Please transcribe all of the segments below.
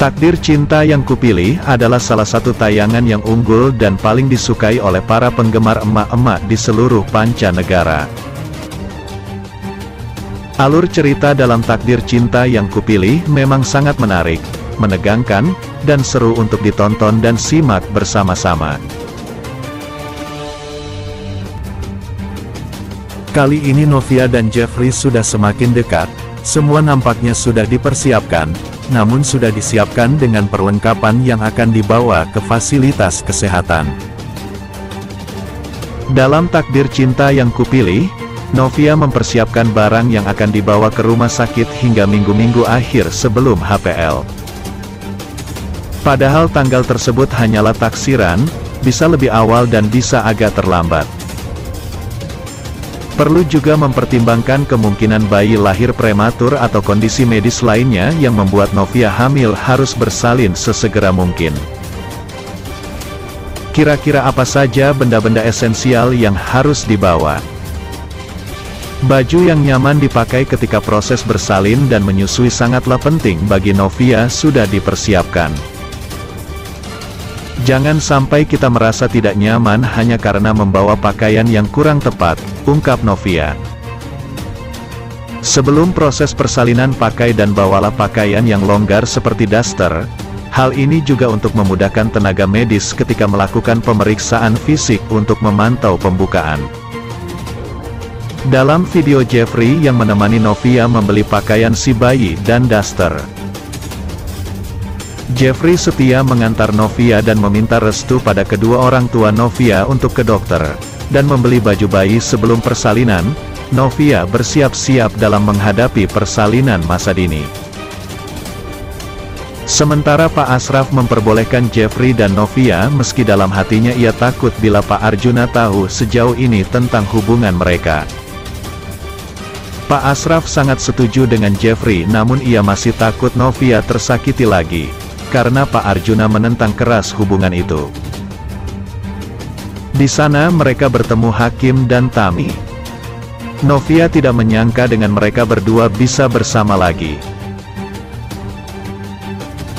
Takdir Cinta Yang Kupilih adalah salah satu tayangan yang unggul dan paling disukai oleh para penggemar emak-emak di seluruh panca-negara. Alur cerita dalam Takdir Cinta Yang Kupilih memang sangat menarik, menegangkan, dan seru untuk ditonton dan simak bersama-sama. Kali ini Novia dan Jeffrey sudah semakin dekat, semua nampaknya sudah dipersiapkan. Namun sudah disiapkan dengan perlengkapan yang akan dibawa ke fasilitas kesehatan. Dalam Takdir Cinta Yang Kupilih, Novia mempersiapkan barang yang akan dibawa ke rumah sakit hingga minggu-minggu akhir sebelum HPL. Padahal tanggal tersebut hanyalah taksiran, bisa lebih awal dan bisa agak terlambat. Perlu juga mempertimbangkan kemungkinan bayi lahir prematur atau kondisi medis lainnya yang membuat Novia hamil harus bersalin sesegera mungkin. Kira-kira apa saja benda-benda esensial yang harus dibawa? Baju yang nyaman dipakai ketika proses bersalin dan menyusui sangatlah penting bagi Novia sudah dipersiapkan. Jangan sampai kita merasa tidak nyaman hanya karena membawa pakaian yang kurang tepat, ungkap Novia. Sebelum proses persalinan pakai dan bawalah pakaian yang longgar seperti daster. Hal ini juga untuk memudahkan tenaga medis ketika melakukan pemeriksaan fisik untuk memantau pembukaan. Dalam video Jeffrey yang menemani Novia membeli pakaian si bayi dan daster. Jeffrey setia mengantar Novia dan meminta restu pada kedua orang tua Novia untuk ke dokter, dan membeli baju bayi sebelum persalinan. Novia bersiap-siap dalam menghadapi persalinan masa dini. Sementara Pak Ashraf memperbolehkan Jeffrey dan Novia meski dalam hatinya ia takut bila Pak Arjuna tahu sejauh ini tentang hubungan mereka. Pak Ashraf sangat setuju dengan Jeffrey namun ia masih takut Novia tersakiti lagi. Karena Pak Arjuna menentang keras hubungan itu. Di sana mereka bertemu Hakim dan Tami. Novia tidak menyangka dengan mereka berdua bisa bersama lagi.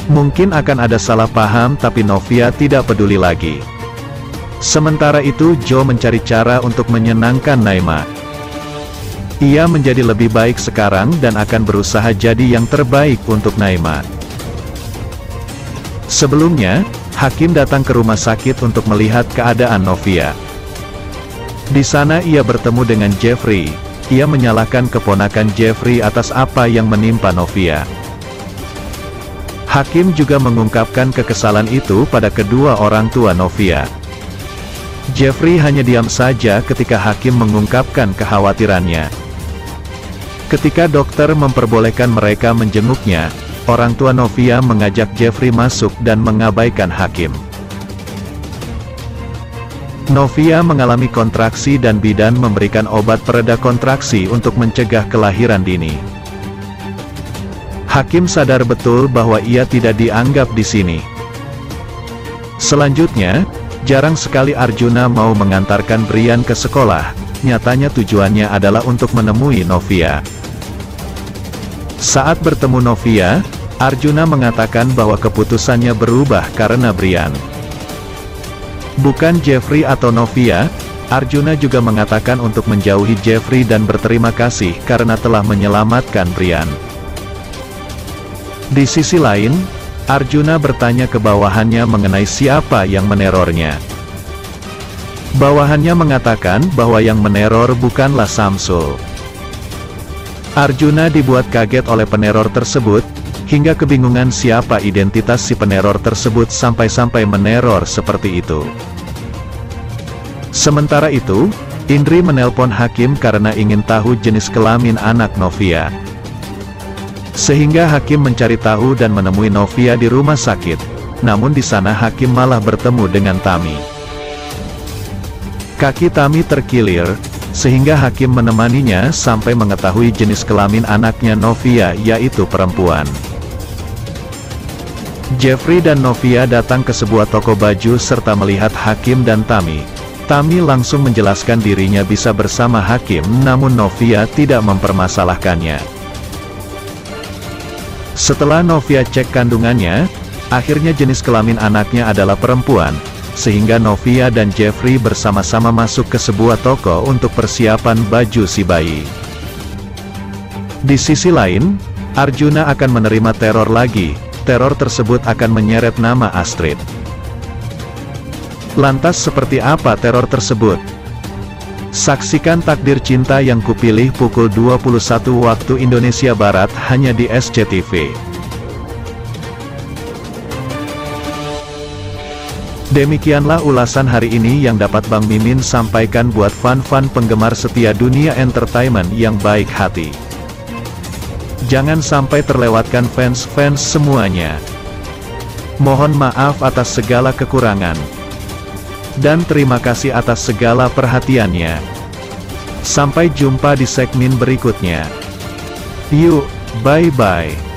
Mungkin akan ada salah paham tapi Novia tidak peduli lagi. Sementara itu Joe mencari cara untuk menyenangkan Naima. Ia menjadi lebih baik sekarang dan akan berusaha jadi yang terbaik untuk Naima. Sebelumnya, Hakim datang ke rumah sakit untuk melihat keadaan Novia. Di sana ia bertemu dengan Jeffrey. Ia menyalahkan keponakan Jeffrey atas apa yang menimpa Novia. Hakim juga mengungkapkan kekesalan itu pada kedua orang tua Novia. Jeffrey hanya diam saja ketika Hakim mengungkapkan kekhawatirannya. Ketika dokter memperbolehkan mereka menjenguknya, orang tua Novia mengajak Jeffrey masuk dan mengabaikan Hakim. Novia mengalami kontraksi dan bidan memberikan obat pereda kontraksi untuk mencegah kelahiran dini. Hakim sadar betul bahwa ia tidak dianggap di sini. Selanjutnya, jarang sekali Arjuna mau mengantarkan Brian ke sekolah, nyatanya tujuannya adalah untuk menemui Novia. Saat bertemu Novia, Arjuna mengatakan bahwa keputusannya berubah karena Brian. Bukan Jeffrey atau Novia, Arjuna juga mengatakan untuk menjauhi Jeffrey dan berterima kasih karena telah menyelamatkan Brian. Di sisi lain, Arjuna bertanya ke bawahannya mengenai siapa yang menerornya. Bawahannya mengatakan bahwa yang meneror bukanlah Samsul. Arjuna dibuat kaget oleh peneror tersebut, hingga kebingungan siapa identitas si peneror tersebut sampai-sampai meneror seperti itu. Sementara itu, Indri menelpon Hakim karena ingin tahu jenis kelamin anak Novia. Sehingga Hakim mencari tahu dan menemui Novia di rumah sakit, namun di sana Hakim malah bertemu dengan Tami. Kaki Tami terkilir, sehingga Hakim menemaninya sampai mengetahui jenis kelamin anaknya Novia yaitu perempuan. Jeffrey dan Novia datang ke sebuah toko baju serta melihat Hakim dan Tami. Tami langsung menjelaskan dirinya bisa bersama Hakim namun Novia tidak mempermasalahkannya. Setelah Novia cek kandungannya, akhirnya jenis kelamin anaknya adalah perempuan, sehingga Novia dan Jeffrey bersama-sama masuk ke sebuah toko untuk persiapan baju si bayi. Di sisi lain, Arjuna akan menerima teror lagi. Teror tersebut akan menyeret nama Astrid. Lantas seperti apa teror tersebut? Saksikan Takdir Cinta Yang Kupilih pukul 21 waktu Indonesia Barat hanya di SCTV. Demikianlah ulasan hari ini yang dapat Bang Mimin sampaikan buat fan-fan penggemar setia dunia entertainment yang baik hati. Jangan sampai terlewatkan fans-fans semuanya. Mohon maaf atas segala kekurangan. Dan terima kasih atas segala perhatiannya. Sampai jumpa di segmen berikutnya. Yuk, bye-bye.